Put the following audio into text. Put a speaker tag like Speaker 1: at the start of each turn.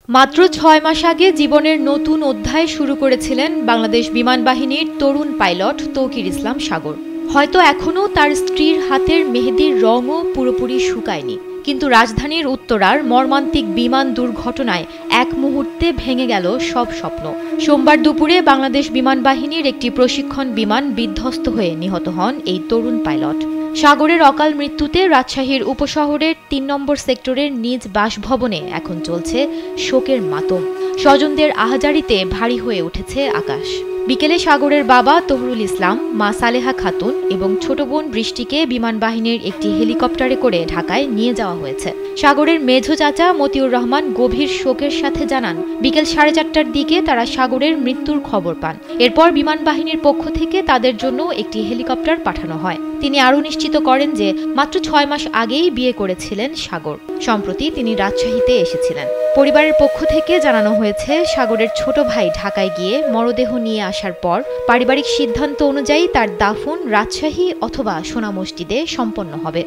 Speaker 1: মাত্র ৬ মাস আগে জীবনের নতুন অধ্যায় শুরু করেছিলেন বাংলাদেশ বিমান বাহিনীর তরুণ পাইলট তৌকির ইসলাম সাগর। হয়তো এখনও তার স্ত্রীর হাতের মেহেদির রঙও পুরোপুরি শুকায়নি, কিন্তু রাজধানীর উত্তরার মর্মান্তিক বিমান দুর্ঘটনায় এক মুহূর্তে ভেঙে গেল সব স্বপ্ন। সোমবার দুপুরে বাংলাদেশ বিমান বাহিনীর একটি প্রশিক্ষণ বিমান বিধ্বস্ত হয়ে নিহত হন এই তরুণ পাইলট। সাগরের অকাল মৃত্যুতে রাজশাহীর উপশহরের ৩ নম্বর সেক্টরের নিজ বাসভবনে এখন চলছে শোকের মাতম। স্বজনদের আহাজারিতে ভারী হয়ে উঠেছে আকাশ। বিকেলে সাগরের বাবা তহরুল ইসলাম, মা সালেহা খাতুন এবং ছোট বোন বৃষ্টিকে বিমান বাহিনীর একটি হেলিকপ্টারে করে ঢাকায় নিয়ে যাওয়া হয়েছে। সাগরের মেঝো চাচা মতিউর রহমান গভীর শোকের সাথে জানান, বিকেল 4:30টার দিকে তারা সাগরের মৃত্যুর খবর পান। এরপর বিমান বাহিনীর পক্ষ থেকে তাদের জন্য একটি হেলিকপ্টার পাঠানো হয়। তিনি আরও নিশ্চিত করেন যে মাত্র ৬ মাস আগেই বিয়ে করেছিলেন সাগর। সম্প্রতি তিনি রাজশাহীতে এসেছিলেন। পরিবারের পক্ষ থেকে জানানো হয়েছে, সাগরের ছোট ভাই ঢাকায় গিয়ে মরদেহ নিয়ে আসার পর পারিবারিক সিদ্ধান্ত অনুযায়ী তার দাফন রাজশাহী অথবা সোনা মসজিদে সম্পন্ন হবে।